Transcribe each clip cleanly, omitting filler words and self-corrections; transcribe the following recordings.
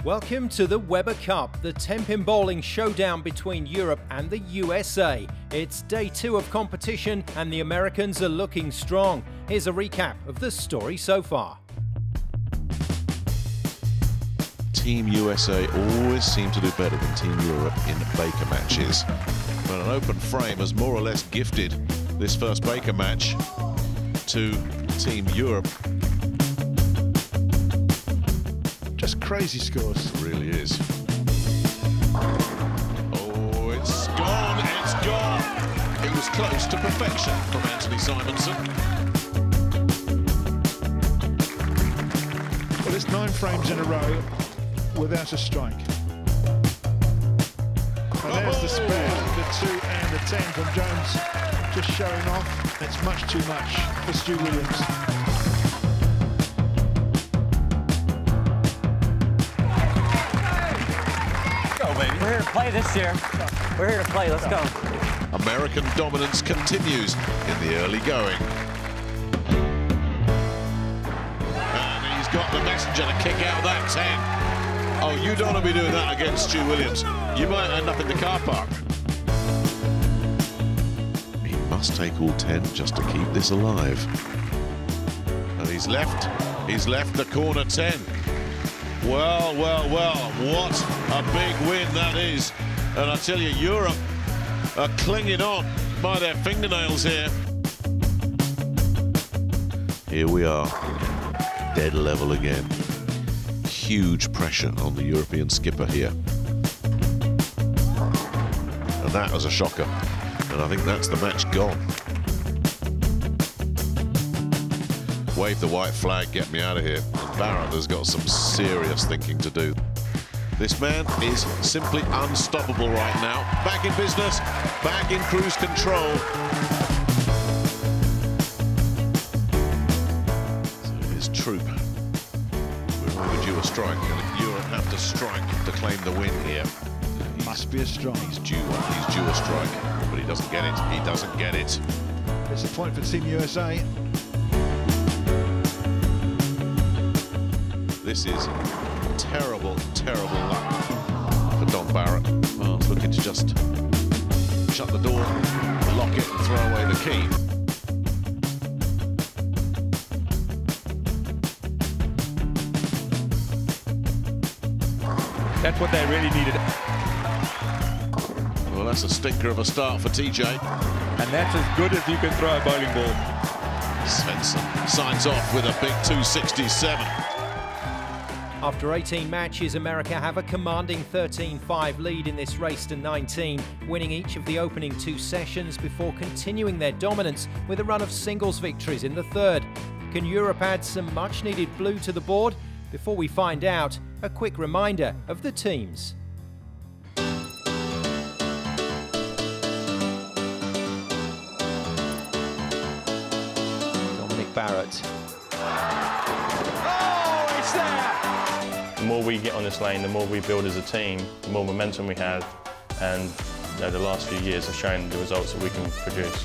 Welcome to the Weber Cup, the tenpin bowling showdown between Europe and the USA. It's day 2 of competition and the Americans are looking strong. Here's a recap of the story so far. Team USA always seem to do better than Team Europe in Baker matches. But an open frame has more or less gifted this first Baker match to Team Europe. Just crazy scores. It really is. Oh, it's gone, it's gone. It was close to perfection from Anthony Simonson. Well, it's 9 frames in a row without a strike. And there's the spare, the 2 and the 10 from Jones just showing off. It's much too much for Stu Williams. We're here to play this year. We're here to play. Let's go. American dominance continues in the early going. And he's got the messenger to kick out that 10. Oh, you don't want to be doing that against Stu Williams. You might end up in the car park. He must take all 10 just to keep this alive. And he's left the corner 10. Well, well, well, what a big win that is. And I tell you, Europe are clinging on by their fingernails here. Here we are, dead level again. Huge pressure on the European skipper here. And that was a shocker. And I think that's the match gone. Wave the white flag, get me out of here. Barrett has got some serious thinking to do. This man is simply unstoppable right now. Back in business, back in cruise control. So his troop, we're overdue a strike, and Europe have to strike to claim the win here. Must be a strike. He's due a strike, but he doesn't get it. He doesn't get it. It's a point for Team USA. This is terrible, terrible luck for Don Barrett. Well, it's looking to just shut the door, lock it, and throw away the key. That's what they really needed. Well, that's a stinker of a start for TJ. And that's as good as you can throw a bowling ball. Svensson signs off with a big 267. After 18 matches, America have a commanding 13-5 lead in this race to 19, winning each of the opening 2 sessions before continuing their dominance with a run of singles victories in the third. Can Europe add some much-needed blue to the board? Before we find out, a quick reminder of the teams. Dominic Barrett. Oh, it's there! The more we get on this lane, the more we build as a team, the more momentum we have, and the last few years have shown the results that we can produce.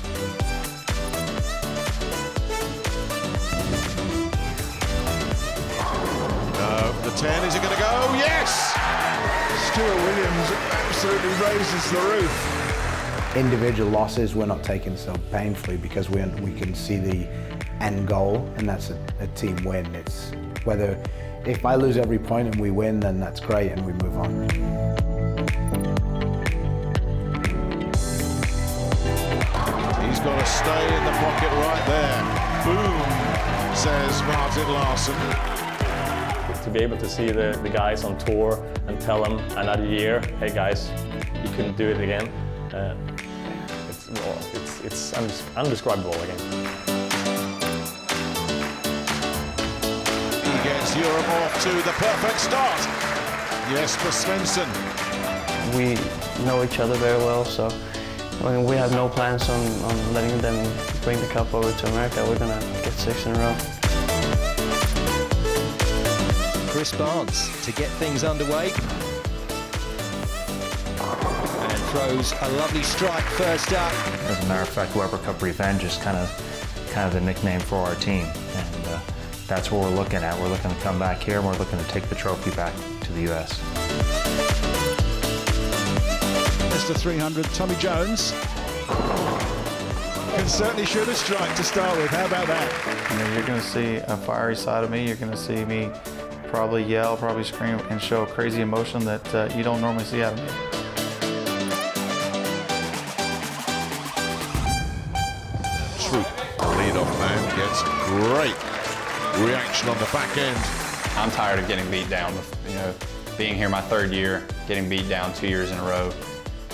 The 10, is it going to go? Yes! Stuart Williams absolutely raises the roof. Individual losses we're not taking so painfully because we can see the end goal, and that's a team win. It's whether if I lose every point and we win, then that's great and we move on. He's got to stay in the pocket right there. Boom, says Martin Larsen. To be able to see the guys on tour and tell them another year, hey guys, you couldn't do it again. It's undescribable again. He gets Europe off to the perfect start. Jesper Svensson. We know each other very well, so we have no plans on letting them bring the cup over to America. We're going to get 6 in a row. Chris Barnes to get things underway. And throws a lovely strike first up. As a matter of fact, Weber Cup Revenge is kind of the nickname for our team. And that's what we're looking at. We're looking to come back here and we're looking to take the trophy back to to the US. Mr. 300, Tommy Jones. Can certainly shoot a strike to start with. How about that? You know, you're going to see a fiery side of me. You're going to see me probably yell, probably scream, and show crazy emotion that you don't normally see out of me. Troop, the lead-off man, gets great reaction on the back end. I'm tired of getting beat down. You know, being here my 3rd year, getting beat down 2 years in a row,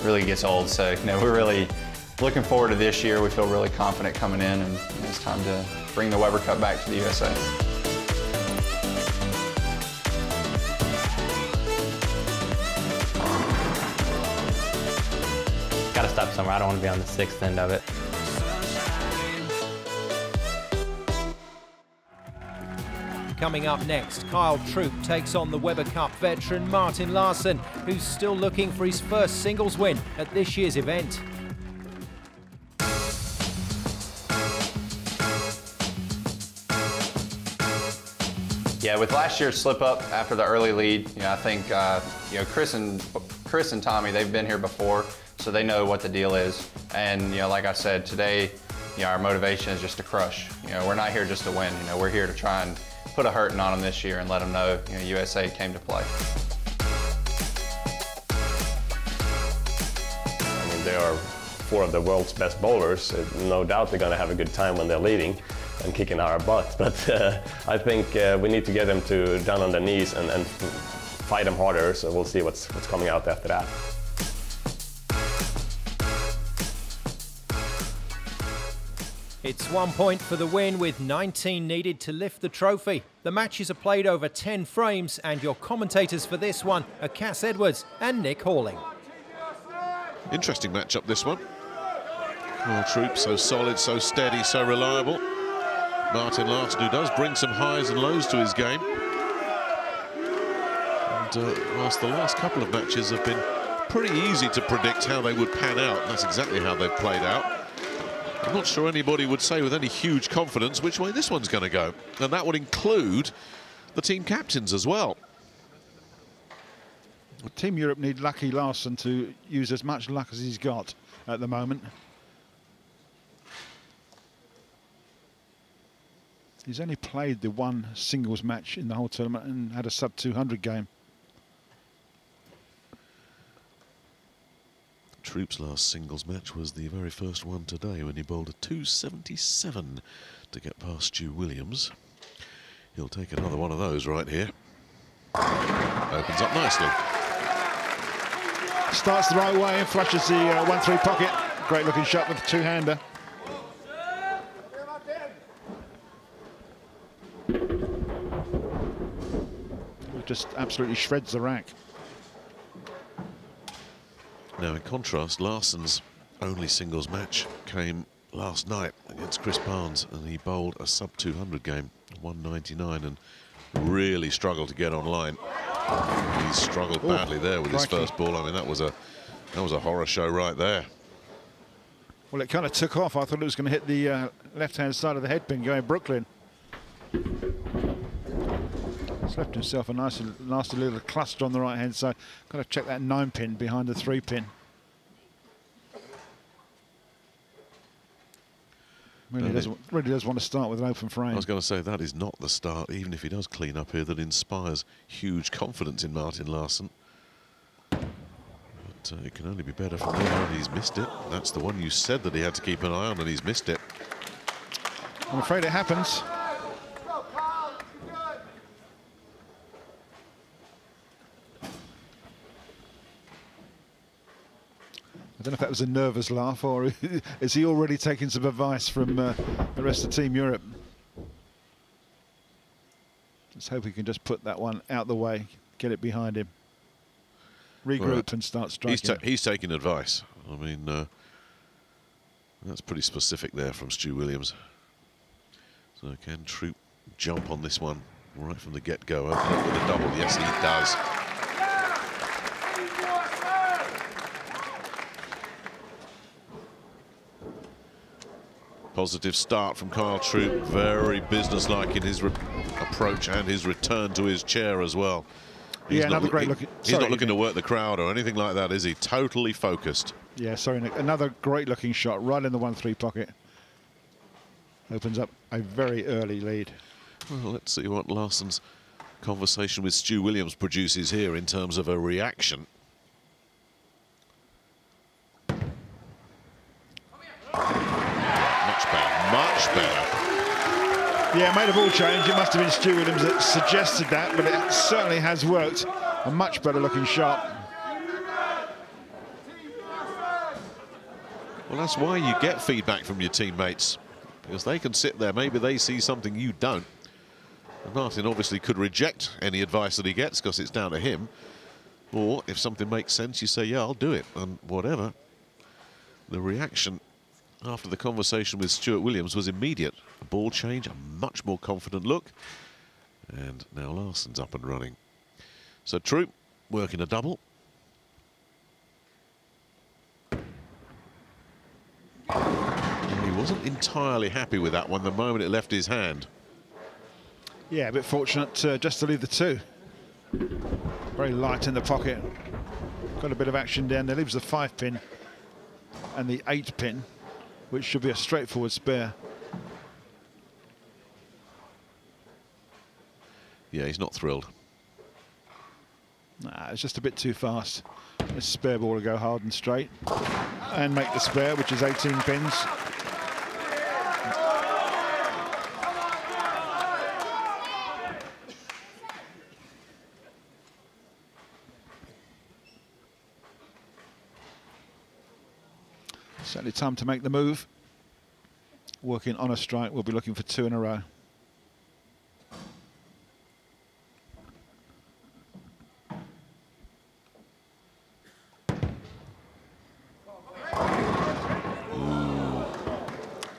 really gets old. So, you know, we're really looking forward to this year. We feel really confident coming in, and it's time to bring the Weber Cup back to the USA. Got to stop somewhere. I don't want to be on the 6th end of it. Coming up next, Kyle Troop takes on the Weber Cup veteran Martin Larsen, who's still looking for his first singles win at this year's event. Yeah, with last year's slip up after the early lead, you know, I think you know, Chris and Tommy, they've been here before, so they know what the deal is. And you know, like I said, today, you know, our motivation is just to crush. You know, we're not here just to win. You know, we're here to try and put a hurting on them this year and let them know, you know, USA came to play. I mean, they are 4 of the world's best bowlers. No doubt they're going to have a good time when they're leading and kicking our butt. But I think we need to get them to down on their knees and fight them harder. So we'll see what's coming out after that. It's 1 point for the win with 19 needed to lift the trophy. The matches are played over 10 frames, and your commentators for this one are Cass Edwards and Nick Halling. Interesting matchup, this one. Kyle Troop, so solid, so steady, so reliable. Martin Larsen, who does bring some highs and lows to his game. And whilst the last couple of matches have been pretty easy to predict how they would pan out, and that's exactly how they've played out. I'm not sure anybody would say with any huge confidence which way this one's going to go. And that would include the team captains as well. Well, Team Europe need Lucky Larsen to use as much luck as he's got at the moment. He's only played the 1 singles match in the whole tournament and had a sub-200 game. Troop's last singles match was the very first one today when he bowled a 277 to get past Stu Williams. He'll take another one of those right here. Opens up nicely. Starts the right way and flushes the 1-3 pocket. Great looking shot with the 2-hander. Just absolutely shreds the rack. Now, in contrast, Larsen's only singles match came last night against Chris Barnes, and he bowled a sub-200 game, 199, and really struggled to get online. He struggled badly there with his first ball. I mean, that was a horror show right there. Well, it kind of took off. I thought it was going to hit the left-hand side of the headpin going Brooklyn. He's left himself a nasty little cluster on the right-hand side. Got to check that 9-pin behind the 3-pin. Really does want to start with an open frame. I was going to say, that is not the start, even if he does clean up here, that inspires huge confidence in Martin Larsen. But it can only be better from there, and he's missed it. That's the one you said that he had to keep an eye on, and he's missed it. I'm afraid it happens. I don't know if that was a nervous laugh, or is he already taking some advice from the rest of Team Europe? Let's hope he can just put that one out the way, get it behind him, regroup and start striking. He's taking advice. I mean, that's pretty specific there from Stu Williams. So can Troop jump on this one right from the get-go? Open up with a double. Yes, he does. Positive start from Kyle Troop, very businesslike in his approach and his return to his chair as well. He's yeah, another great looking. He's not looking to work the crowd or anything like that, is he? Totally focused. Yeah, sorry, Nick. Another great looking shot right in the 1-3 pocket. Opens up a very early lead. Well, let's see what Larsen's conversation with Stu Williams produces here in terms of a reaction. Much better, much better. Yeah, made a ball change. It must have been Stu Williams that suggested that, but it certainly has worked. A much better looking shot. Well, that's why you get feedback from your teammates, because they can sit there, maybe they see something you don't. And Martin obviously could reject any advice that he gets because it's down to him. Or if something makes sense, you say, yeah, I'll do it, and whatever. The reaction after the conversation with Stuart Williams was immediate. A ball change, a much more confident look. And now Larsen's up and running. So Troop working a double. He wasn't entirely happy with that one the moment it left his hand. Yeah, a bit fortunate just to leave the 2. Very light in the pocket. Got a bit of action down there. Leaves the 5-pin and the 8-pin, which should be a straightforward spare. Yeah, he's not thrilled. Nah, it's just a bit too fast. This spare ball will go hard and straight and make the spare, which is 18 pins. Certainly time to make the move. Working on a strike, we'll be looking for 2 in a row.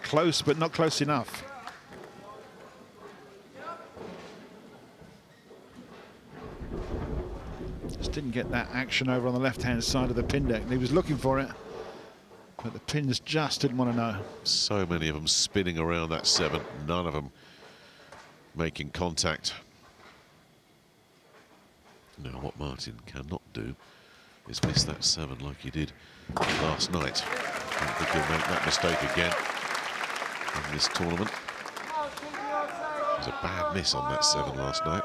Close, but not close enough. Just didn't get that action over on the left-hand side of the pin deck. He was looking for it, but the pins just didn't want to know. So many of them spinning around that 7, none of them making contact. Now, what Martin cannot do is miss that 7 like he did last night. I don't think he'll make that mistake again in this tournament. It was a bad miss on that 7 last night.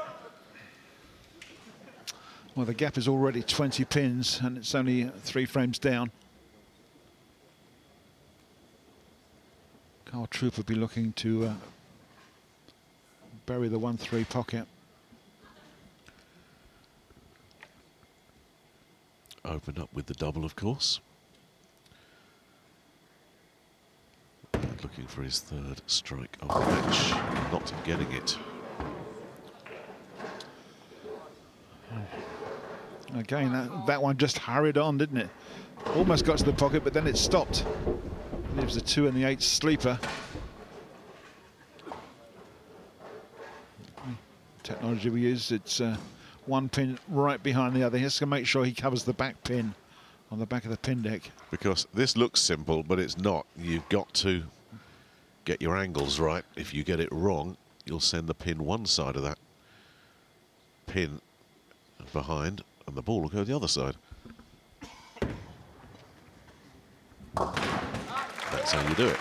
Well, the gap is already 20 pins, and it's only 3 frames down. Carl Troop will be looking to bury the 1-3 pocket. Opened up with the double, of course. And looking for his 3rd strike of the match, not getting it. Again, that one just hurried on, didn't it? Almost got to the pocket, but then it stopped. Leaves the 2 and the 8 sleeper. Technology we use, it's 1 pin right behind the other. He has to make sure he covers the back pin on the back of the pin deck. Because this looks simple, but it's not. You've got to get your angles right. If you get it wrong, you'll send the pin one side of that pin behind, and the ball will go the other side. That's how you do it.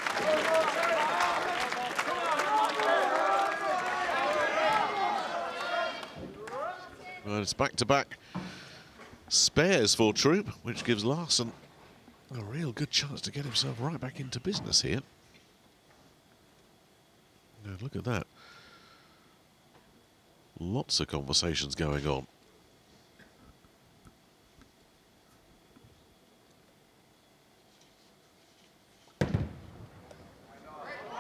Well, it's back-to-back spares for Troop, which gives Larsen a real good chance to get himself right back into business here. Now, look at that. Lots of conversations going on.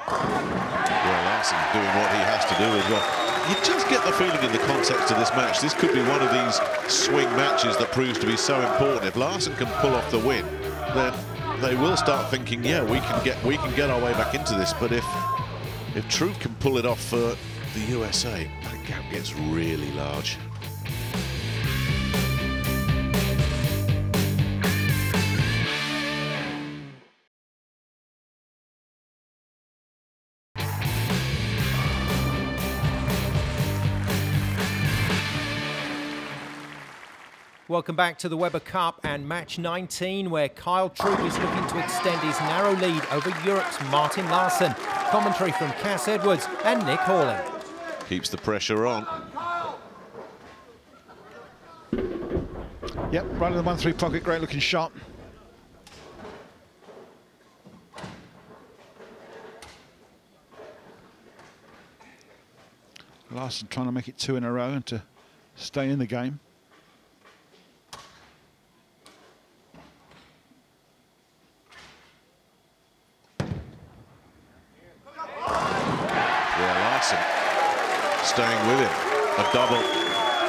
Well, Larsen doing what he has to do as well. You just get the feeling in the context of this match, this could be one of these swing matches that proves to be so important. If Larsen can pull off the win, then they will start thinking, yeah, we can get our way back into this. But if Troop can pull it off for the USA, that gap gets really large. Welcome back to the Weber Cup and match 19, where Kyle Troop is looking to extend his narrow lead over Europe's Martin Larsen. Commentary from Cass Edwards and Nick Hawley. Keeps the pressure on. Yep, right in the 1-3 pocket, great looking shot. Larsen trying to make it 2 in a row and to stay in the game. Yeah, Larsen staying with him. A double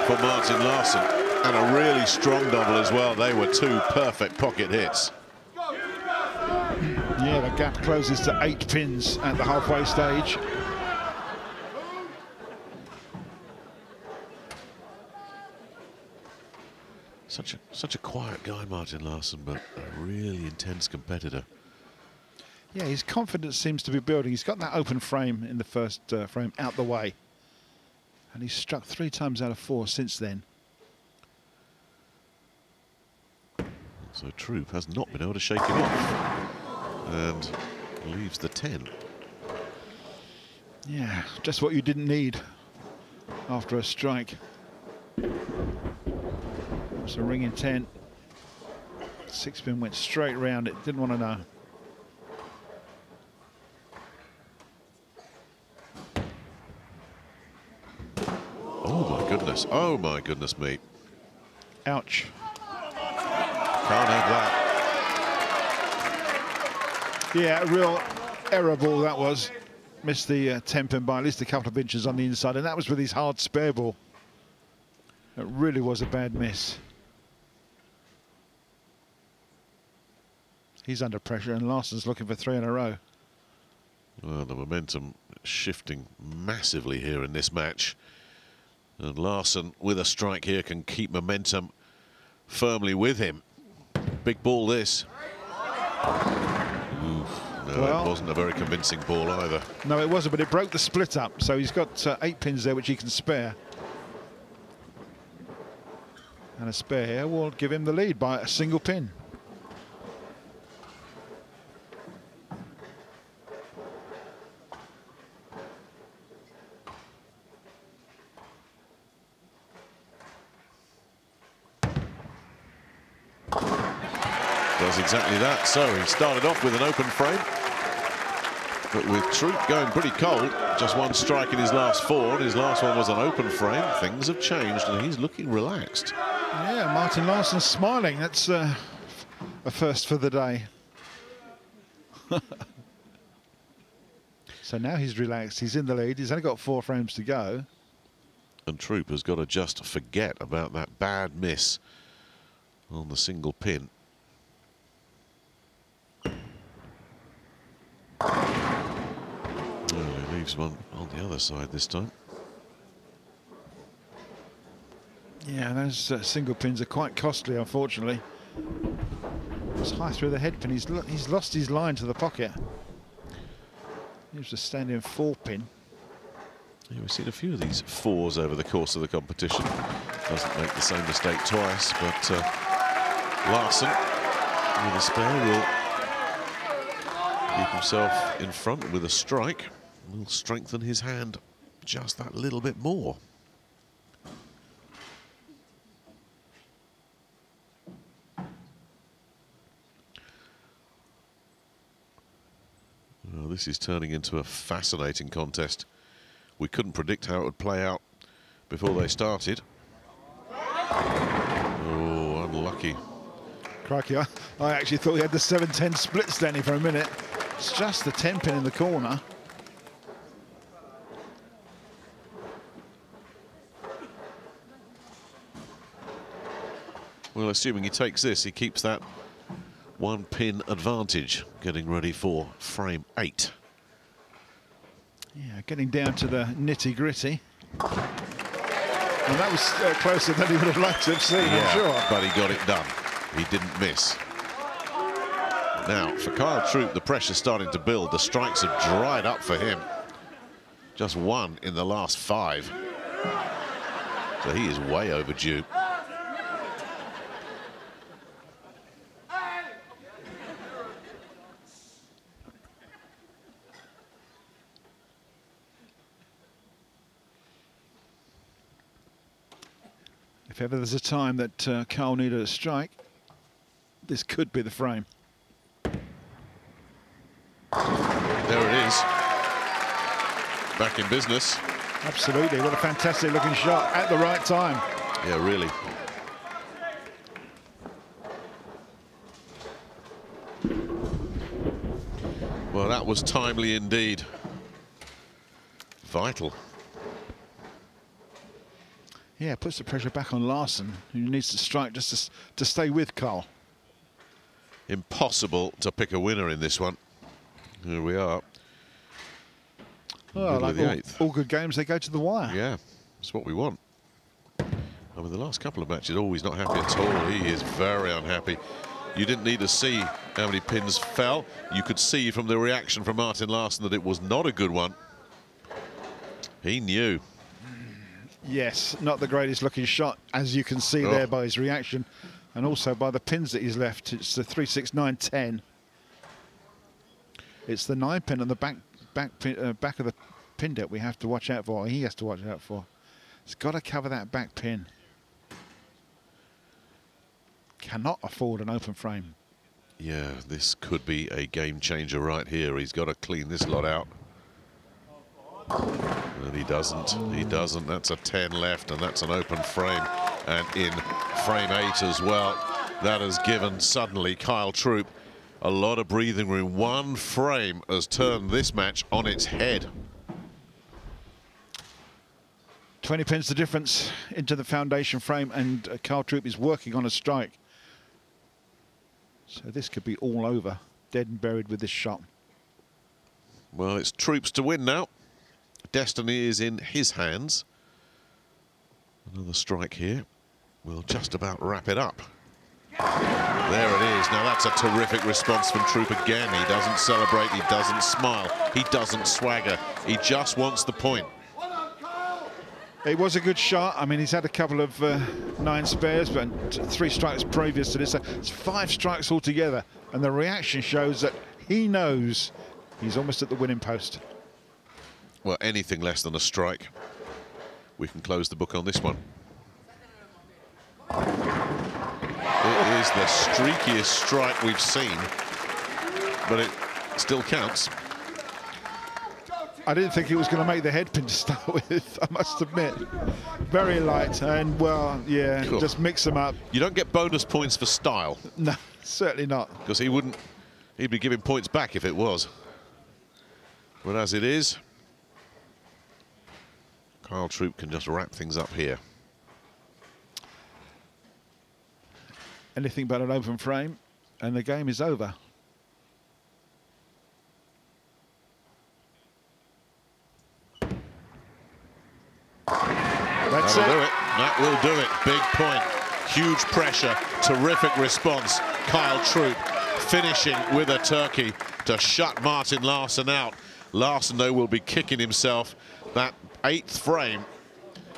for Martin Larsen, and a really strong double as well. They were 2 perfect pocket hits. Yeah, the gap closes to 8 pins at the halfway stage. Such a quiet guy, Martin Larsen, but a really intense competitor. Yeah, his confidence seems to be building. He's got that open frame in the first frame out the way. And he's struck 3 times out of 4 since then. So Troop has not been able to shake him off. And leaves the 10. Yeah, just what you didn't need after a strike. It's a ringing 10. 6-pin went straight round it. Didn't want to know. Oh my goodness me. Ouch. Can't have that. Yeah, a real error ball that was. Missed the tenpin by at least a couple of inches on the inside, and that was with his hard spare ball. It really was a bad miss. He's under pressure, and Larsen's looking for 3 in a row. Well, the momentum shifting massively here in this match. And Larsen, with a strike here, can keep momentum firmly with him. Big ball, this. Oof. No, well, it wasn't a very convincing ball either. No, it wasn't, but it broke the split up. So he's got 8 pins there, which he can spare. And a spare here will give him the lead by a single pin. Does exactly that. So he started off with an open frame, but with Troop going pretty cold, just 1 strike in his last 4, and his last one was an open frame. Things have changed, and he's looking relaxed. Yeah, Martin Larsen's smiling. That's a first for the day. So now he's relaxed. He's in the lead. He's only got 4 frames to go. And Troop has got to just forget about that bad miss on the single pin. Well, he leaves one on the other side this time. Yeah, those single pins are quite costly, unfortunately. It's high through the head pin. He's lost his line to the pocket. He was a standing 4-pin. Yeah, we've seen a few of these 4s over the course of the competition. Doesn't make the same mistake twice, but Larsen, with a spare, will keep himself in front with a strike. Will strengthen his hand just that little bit more. Well, this is turning into a fascinating contest. We couldn't predict how it would play out before they started. Oh, unlucky. Crikey, I actually thought he had the 7-10 split standing for a minute. It's just the 10-pin in the corner. Well, assuming he takes this, he keeps that 1-pin advantage, getting ready for frame 8. Yeah, getting down to the nitty-gritty. And that was closer than he would have liked to have seen, yeah, I'm sure. But he got it done. He didn't miss. Now, for Kyle Troop, the pressure's starting to build. The strikes have dried up for him. Just 1 in the last 5. So he is way overdue. If ever there's a time that Carl needed a strike, this could be the frame. There it is. Back in business. Absolutely. What a fantastic looking shot at the right time. Yeah, really. Well, that was timely indeed. Vital. Yeah, puts the pressure back on Larsen, who needs to strike just to stay with Carl. Impossible to pick a winner in this one. Here we are. Well, like all good games, they go to the wire. Yeah, that's what we want. I mean, the last couple of matches, he's not happy at all. He is very unhappy. You didn't need to see how many pins fell. You could see from the reaction from Martin Larsen that it was not a good one. He knew. Yes, not the greatest looking shot, as you can see there by his reaction, and also by the pins that he's left. It's the 3, 6, 9, 10. It's the 9 pin and the back of the pin deck we have to watch out for. He has to watch out for. He's got to cover that back pin. Cannot afford an open frame. Yeah, this could be a game changer right here. He's got to clean this lot out. And he doesn't. He doesn't. That's a 10 left, and that's an open frame. And in frame 8 as well. That has given suddenly Kyle Troup a lot of breathing room. One frame has turned this match on its head. 20 pins the difference into the foundation frame, and Kyle Troup is working on a strike. So this could be all over, dead and buried with this shot. Well, it's Troup's to win now. Destiny is in his hands. Another strike here will just about wrap it up. There it is. Now that's a terrific response from Troup again. He doesn't celebrate, he doesn't smile, he doesn't swagger. He just wants the point. It was a good shot. I mean, he's had a couple of 9 spares, but 3 strikes previous to this. So it's 5 strikes altogether, and the reaction shows that he knows he's almost at the winning post. Well, anything less than a strike, we can close the book on this one. It is the streakiest strike we've seen, but it still counts. I didn't think it was going to make the headpin to start with, I must admit. Very light, and well, yeah, cool. Just mix them up. You don't get bonus points for style. No, certainly not. Because he'd be giving points back if it was. But as it is, Kyle Troup can just wrap things up here. Anything but an open frame, and the game is over. That's That'll do it. That will do it. Big point. Huge pressure. Terrific response. Kyle Troup finishing with a turkey to shut Martin Larsen out. Larsen, though, will be kicking himself. That 8th frame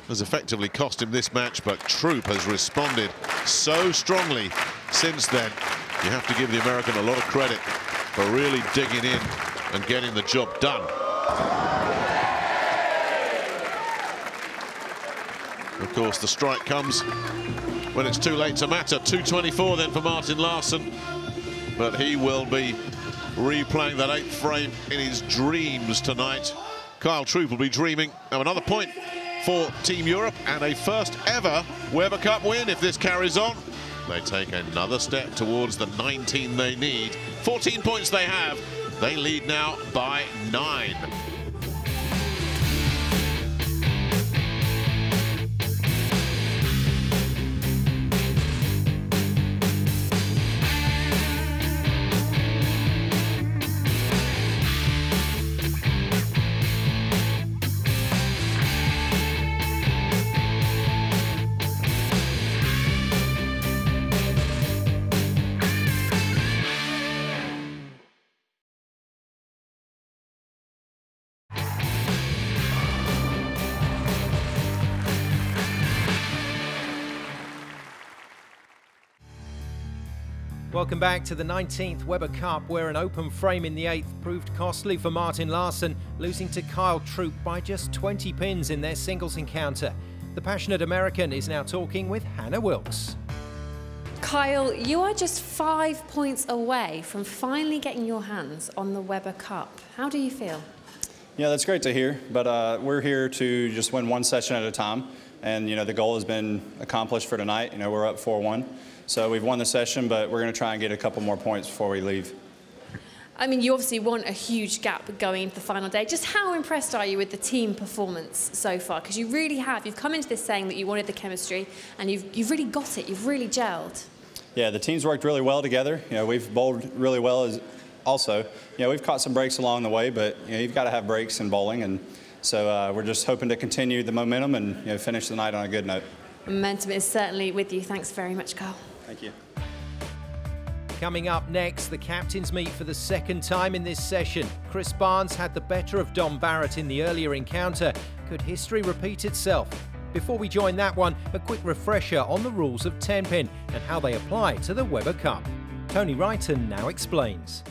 has effectively cost him this match, but Troup has responded so strongly since then. You have to give the American a lot of credit for really digging in and getting the job done. Of course, the strike comes when it's too late to matter. 2:24 then for Martin Larsen, but he will be replaying that 8th frame in his dreams tonight. Kyle Troup will be dreaming of another point for Team Europe and a first ever Weber Cup win if this carries on. They take another step towards the 19 they need. 14 points they have. They lead now by 9. Welcome back to the 19th Weber Cup, where an open frame in the 8th proved costly for Martin Larsen, losing to Kyle Troup by just 20 pins in their singles encounter. The passionate American is now talking with Hannah Wilkes. Kyle, you are just 5 points away from finally getting your hands on the Weber Cup. How do you feel? Yeah, that's great to hear, but we're here to just win one session at a time, and the goal has been accomplished for tonight. We're up 4-1, so we've won the session, but we're going to try and get a couple more points before we leave. I mean, you obviously want a huge gap going into the final day. Just how impressed are you with the team performance so far? Because you really have. You've come into this saying that you wanted the chemistry, and you've really got it. You've really gelled. Yeah, the team's worked really well together. We've bowled really well also. We've caught some breaks along the way, but you've got to have breaks in bowling, and so we're just hoping to continue the momentum and finish the night on a good note. Momentum is certainly with you. Thanks very much, Carl. Thank you. Coming up next, the captains meet for the second time in this session. Chris Barnes had the better of Dom Barrett in the earlier encounter. Could history repeat itself? Before we join that one, a quick refresher on the rules of tenpin and how they apply to the Weber Cup. Tony Wrighton now explains.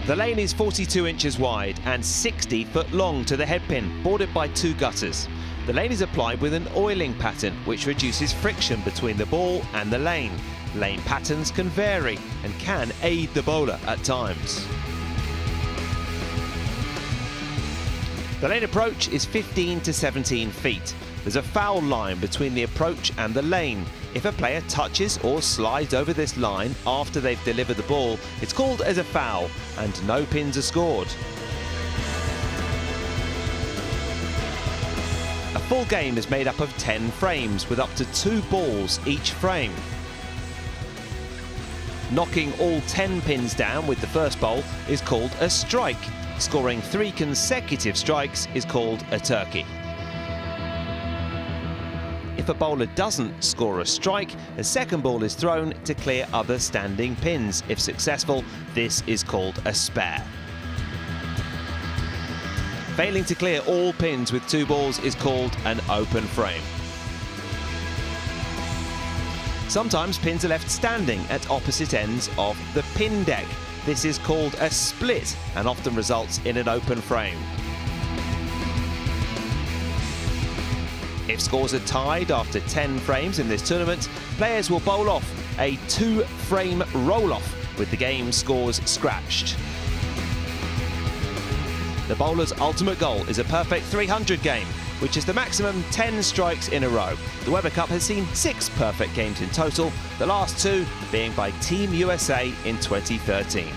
The lane is 42 inches wide and 60 foot long to the headpin, bordered by 2 gutters. The lane is applied with an oiling pattern, which reduces friction between the ball and the lane. Lane patterns can vary and can aid the bowler at times. The lane approach is 15 to 17 feet. There's a foul line between the approach and the lane. If a player touches or slides over this line after they've delivered the ball, it's called as a foul and no pins are scored. A full game is made up of 10 frames with up to 2 balls each frame. Knocking all 10 pins down with the first bowl is called a strike. Scoring 3 consecutive strikes is called a turkey. If a bowler doesn't score a strike, a second ball is thrown to clear other standing pins. If successful, this is called a spare. Failing to clear all pins with 2 balls is called an open frame. Sometimes pins are left standing at opposite ends of the pin deck. This is called a split and often results in an open frame. If scores are tied after 10 frames in this tournament, players will bowl off a 2-frame roll-off with the game scores scratched. The bowler's ultimate goal is a perfect 300 game, which is the maximum 10 strikes in a row. The Weber Cup has seen 6 perfect games in total, the last 2 being by Team USA in 2013.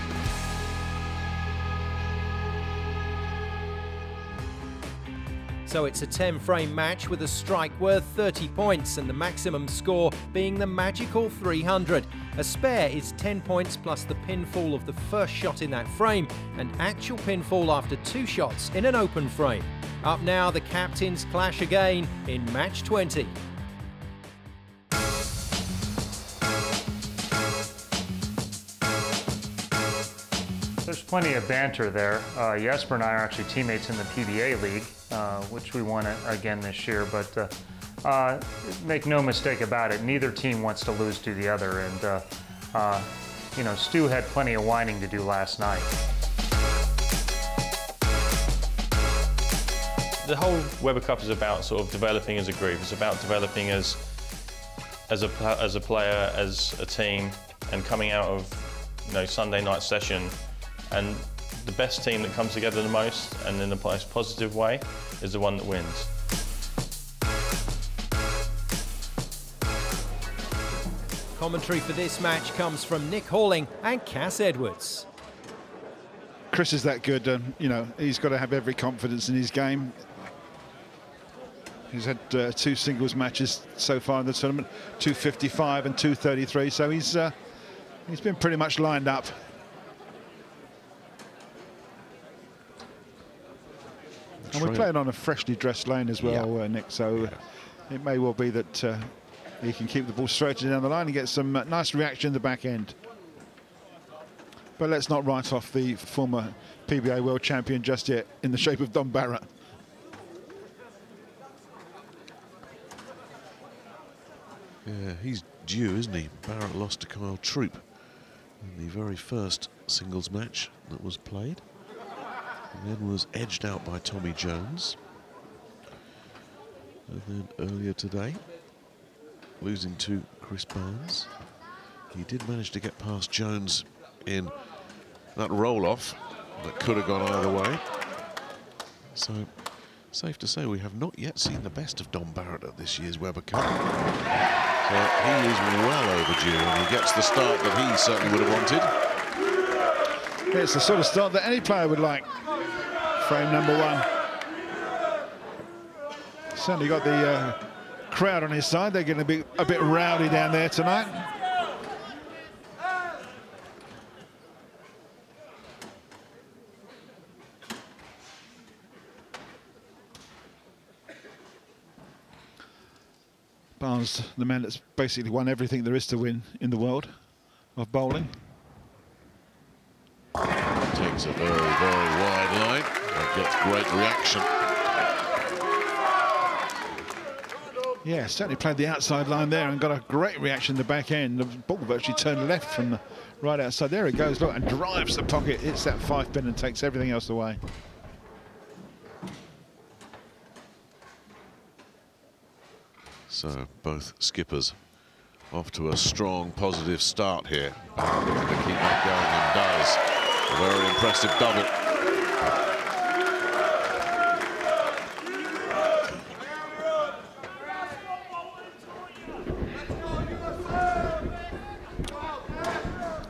So it's a 10-frame match with a strike worth 30 points and the maximum score being the magical 300. A spare is 10 points plus the pinfall of the first shot in that frame and actual pinfall after 2 shots in an open frame. Up now, the captains clash again in match 20. There's plenty of banter there. Jesper and I are actually teammates in the PBA League, which we won again this year, but make no mistake about it, neither team wants to lose to the other, and Stu had plenty of whining to do last night. The whole Weber Cup is about sort of developing as a group. It's about developing as a player, as a team, and coming out of Sunday night session. And the best team that comes together the most and in the most positive way is the one that wins. Commentary for this match comes from Nick Halling and Cass Edwards. Chris is that good, he's got to have every confidence in his game. He's had 2 singles matches so far in the tournament, 255 and 233, so he's been pretty much lined up. And we're playing on a freshly dressed lane as well, Nick, so it may well be that he can keep the ball straight down the line and get some nice reaction in the back end. But let's not write off the former PBA world champion just yet in the shape of Dom Barrett. Yeah, he's due, isn't he? Barrett lost to Kyle Troop in the very first singles match that was played, and then was edged out by Tommy Jones. And then earlier today, losing to Chris Barnes. He did manage to get past Jones in that roll-off that could have gone either way. So, safe to say we have not yet seen the best of Dom Barrett at this year's Weber Cup. So he is well overdue, and he gets the start that he certainly would have wanted. It's the sort of start that any player would like. Frame number 1. Certainly got the crowd on his side. They're going to be a bit rowdy down there tonight. Barnes, the man that's basically won everything there is to win in the world of bowling. Takes a very, very wide line. That gets great reaction. Yeah, certainly played the outside line there and got a great reaction in the back end. The ball virtually turned left from the right outside. There it goes, look, and drives the pocket, hits that 5-pin and takes everything else away. So both skippers off to a strong, positive start here. Barrett looking to keep that going, and does. A very impressive double.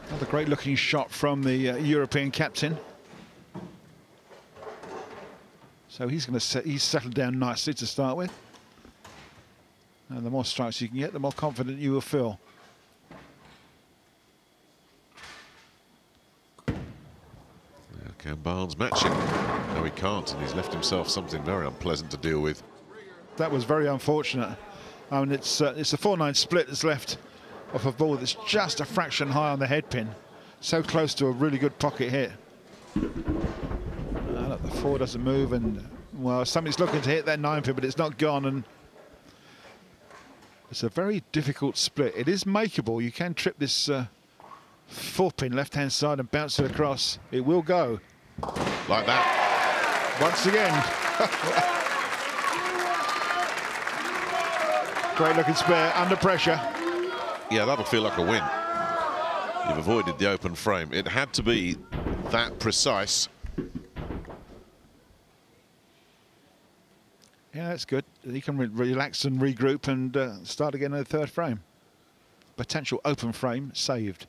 Another great-looking shot from the European captain. So he's settled down nicely to start with. And the more strikes you can get, the more confident you will feel. Can Barnes match him? No, he can't, and he's left himself something very unpleasant to deal with. That was very unfortunate. I mean, it's a 4-9 split that's left off a ball that's just a fraction high on the head pin. So close to a really good pocket hit. Look, the 4 doesn't move, and, well, somebody's looking to hit that 9-pin, but it's not gone, and it's a very difficult split. It is makeable. You can trip this 4-pin left-hand side and bounce it across. It will go. Like that. Once again. Great looking spare, under pressure. Yeah, that'll feel like a win. You've avoided the open frame. It had to be that precise. Yeah, that's good. He can relax and regroup and start again in the 3rd frame. Potential open frame saved.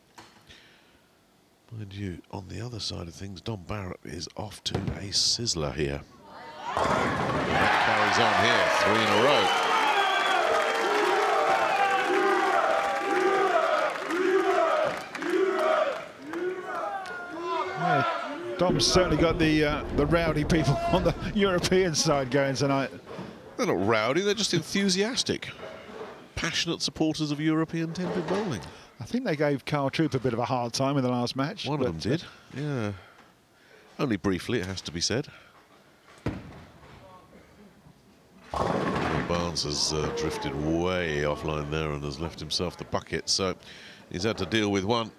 Mind you, on the other side of things, Dom Barrett is off to a sizzler here. And that carries on here, 3 in a row. Yeah, Dom's certainly got the rowdy people on the European side going tonight. They're not rowdy, they're just enthusiastic. Passionate supporters of European tenpin bowling. I think they gave Carl Troop a bit of a hard time in the last match. One of them did, yeah. Only briefly, it has to be said. Barnes has drifted way offline there and has left himself the bucket, so he's had to deal with one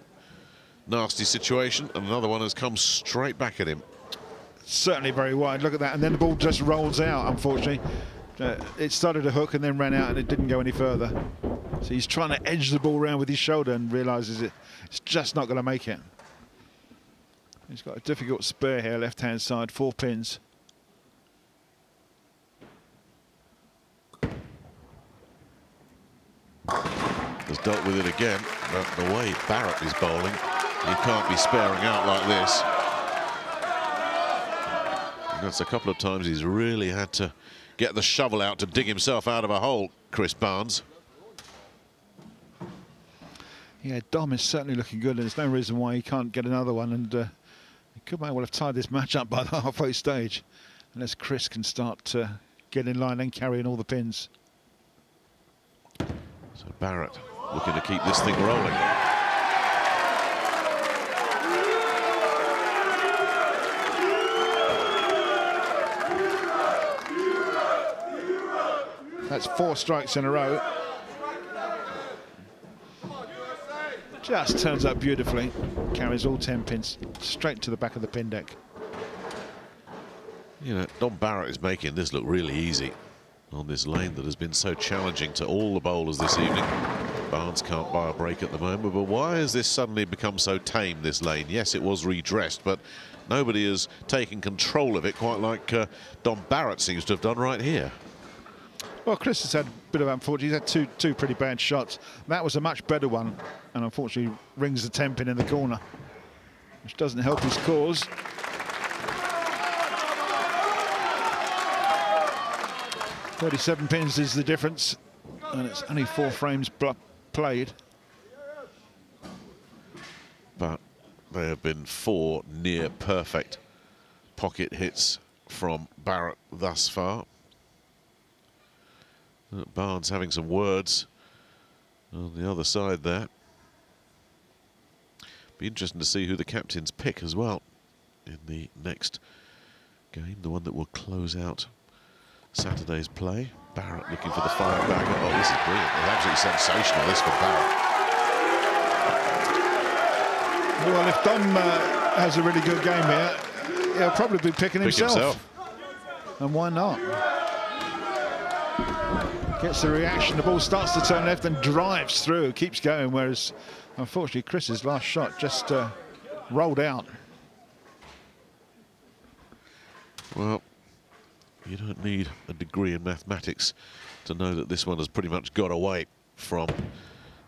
nasty situation, and another one has come straight back at him. Certainly very wide, look at that, and then the ball just rolls out, unfortunately. It started to hook and then ran out and it didn't go any further. So he's trying to edge the ball around with his shoulder and realises it's just not going to make it. He's got a difficult spare here, left-hand side, 4 pins. Has dealt with it again, but the way Barrett is bowling, he can't be sparing out like this. And that's a couple of times he's really had to get the shovel out to dig himself out of a hole, Chris Barnes. Yeah, Dom is certainly looking good, and there's no reason why he can't get another one, and he could might well have tied this match up by the halfway stage, unless Chris can start to get in line and carrying all the pins. So Barrett looking to keep this thing rolling. That's 4 strikes in a row. Just turns up beautifully. Carries all 10 pins straight to the back of the pin deck. You know, Dom Barrett is making this look really easy. on this lane that has been so challenging to all the bowlers this evening. Barnes can't buy a break at the moment, but why has this suddenly become so tame, this lane? Yes, it was redressed, but nobody has taken control of it quite like Dom Barrett seems to have done right here. Well, Chris has had a bit of unfortunate. He's had two pretty bad shots. That was a much better one, and unfortunately rings the tenpin in the corner, which doesn't help his cause. .37 pins is the difference, and it's only 4 frames played. But there have been 4 near perfect pocket hits from Barrett thus far. Barnes having some words on the other side there. Be interesting to see who the captains pick as well in the next game, the one that will close out Saturday's play. Barrett looking for the fire bagger. Oh, this is brilliant. It's absolutely sensational, this for Barrett. Well, if Dom has a really good game here, he'll probably be picking himself. And why not? Gets the reaction, the ball starts to turn left and drives through, keeps going, whereas unfortunately Chris's last shot just rolled out. Well, you don't need a degree in mathematics to know that this one has pretty much got away from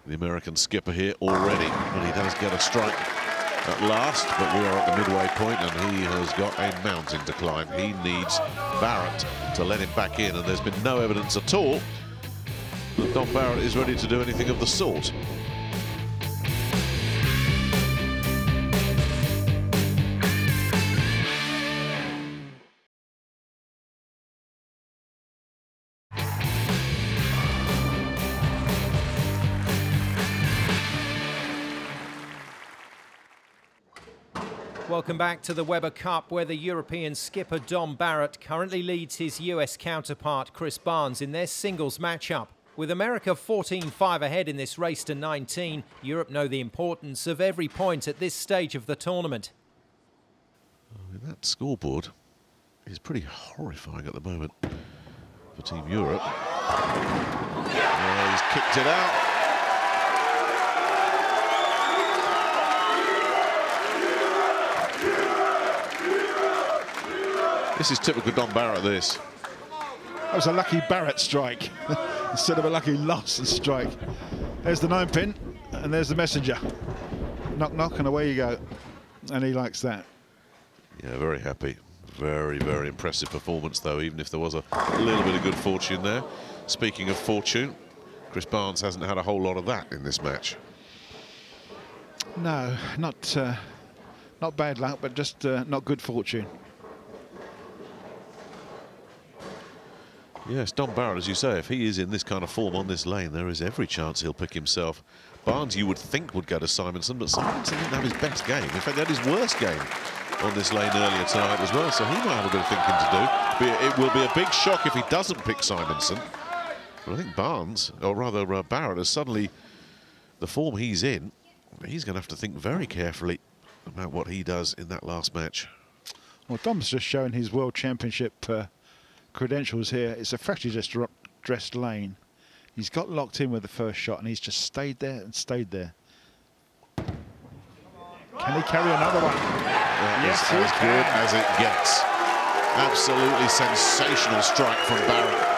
the American skipper here already. But he does get a strike at last, but we are at the midway point and he has got a mountain to climb. He needs Barrett to let him back in, and there's been no evidence at all that Dom Barrett is ready to do anything of the sort. Welcome back to the Weber Cup, where the European skipper Dom Barrett currently leads his US counterpart Chris Barnes in their singles matchup. With America 14-5 ahead in this race to 19, Europe know the importance of every point at this stage of the tournament. That scoreboard is pretty horrifying at the moment for Team Europe. He's kicked it out. This is typical Dom Barrett, this. That was a lucky Barrett strike instead of a lucky Larsen strike. There's the 9 pin, and there's the messenger. Knock, knock, and away you go. And he likes that. Yeah, very happy. Very, very impressive performance, though, even if there was a little bit of good fortune there. Speaking of fortune, Chris Barnes hasn't had a whole lot of that in this match. No, not bad luck, but just not good fortune. Yes, Dom Barrett, as you say, if he is in this kind of form on this lane, there is every chance he'll pick himself. Barnes, you would think, would go to Simonson, but Simonson didn't have his best game. In fact, he had his worst game on this lane earlier tonight as well, so he might have a bit of thinking to do. It will be a big shock if he doesn't pick Simonson. But I think Barnes, or rather Barrett, is suddenly the form he's in. He's going to have to think very carefully about what he does in that last match. Well, Dom's just showing his World Championship credentials here. It's a freshly just dressed lane. He's got locked in with the first shot, and he's just stayed there and stayed there. Can he carry another one? Yes, as good as it gets. Absolutely sensational strike from Barrett.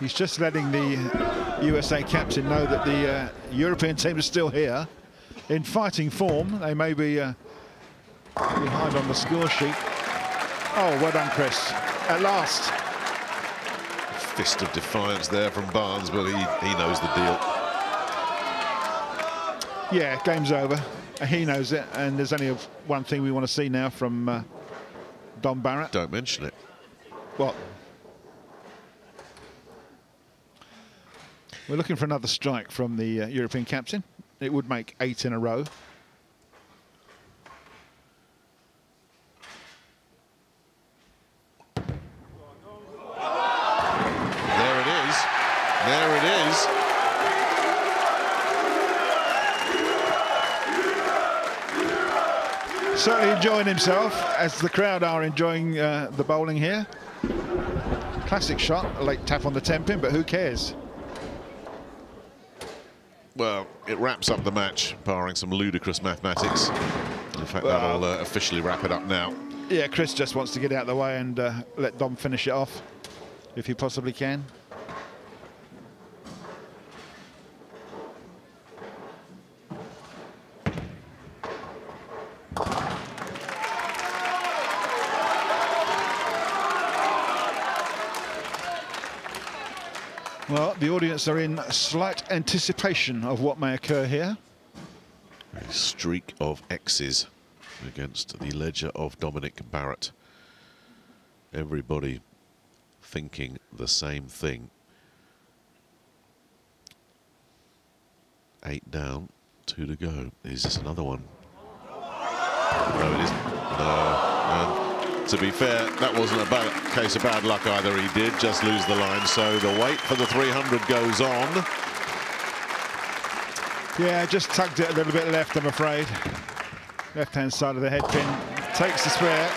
He's just letting the USA captain know that the European team is still here in fighting form. They may be behind on the score sheet. Oh, well done, Chris. At last. Fist of defiance there from Barnes, but he knows the deal. Yeah, game's over. He knows it, and there's only one thing we want to see now from Dom Barrett. Don't mention it. What? We're looking for another strike from the European captain. It would make 8 in a row. There it is. certainly enjoying himself, as the crowd are enjoying the bowling here. Classic shot, a late tap on the tenpin, but who cares? Well, it wraps up the match, barring some ludicrous mathematics. In fact, that'll officially wrap it up now. Yeah, Chris just wants to get out of the way and let Dom finish it off, if he possibly can. Well, the audience are in slight anticipation of what may occur here. A streak of X's against the ledger of Dominic Barrett. Everybody thinking the same thing. 8 down, 2 to go. Is this another one? No, it isn't. No. And to be fair, that wasn't a case of bad luck either. He did just lose the line, so the wait for the 300 goes on. Yeah, just tugged it a little bit left, I'm afraid. Left-hand side of the head pin, takes the spare.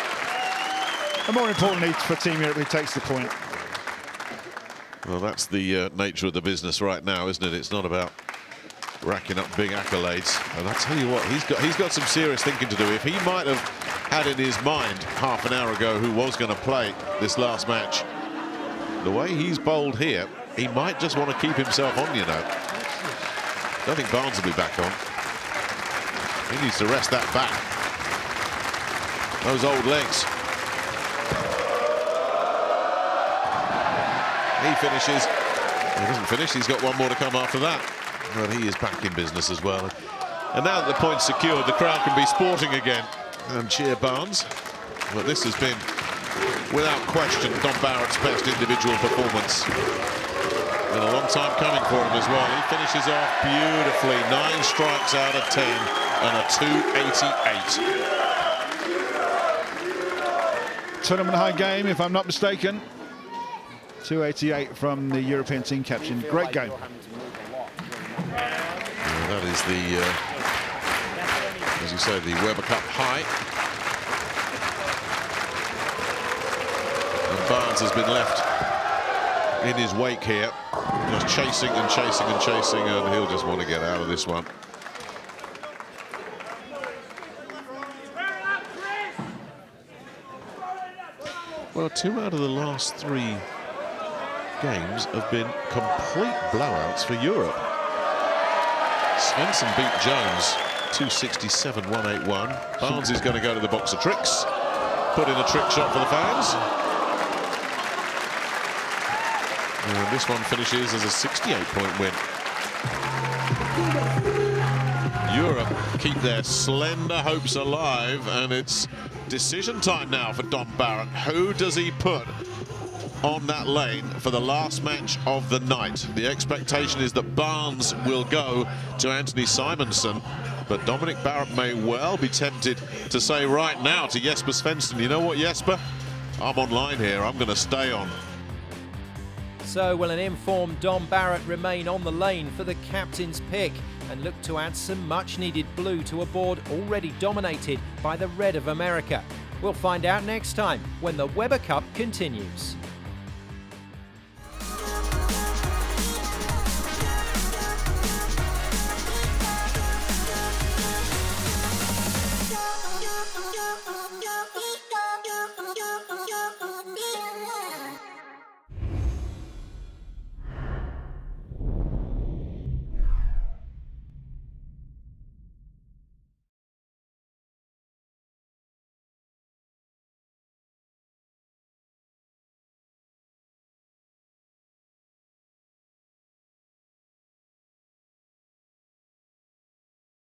And more importantly for Team Europe, he takes the point. Well, that's the nature of the business right now, isn't it? It's not about racking up big accolades. And I tell you what, he's got some serious thinking to do. If he might have had in his mind half an hour ago who was going to play this last match, the way he's bowled here, he might just want to keep himself on, you know. I don't think Barnes will be back on. He needs to rest that back. Those old legs. He finishes. He doesn't finish. He's got one more to come after that. But he is back in business as well. And now that the point's secured, the crowd can be sporting again and cheer Barnes. But this has been, without question, Dom Barrett's best individual performance. Been a long time coming for him as well. He finishes off beautifully. 9 strikes out of 10 and a 288. Tournament high game, if I'm not mistaken. 288 from the European team captain. Great game. That is the, as you say, the Weber Cup high. And Barnes has been left in his wake here, just chasing and chasing and chasing, and he'll just want to get out of this one. Well, 2 out of the last 3 games have been complete blowouts for Europe. Svensson beat Jones 267-181. Barnes is going to go to the box of tricks, put in a trick shot for the fans. And this one finishes as a 68-point win. Europe keep their slender hopes alive, and it's decision time now for Dom Barrett. Who does he put on that lane for the last match of the night? The expectation is that Barnes will go to Anthony Simonsen, but Dominic Barrett may well be tempted to say right now to Jesper Svensson, you know what, Jesper? I'm online here, I'm going to stay on. So will an informed Dom Barrett remain on the lane for the captain's pick and look to add some much-needed blue to a board already dominated by the red of America? We'll find out next time when the Weber Cup continues.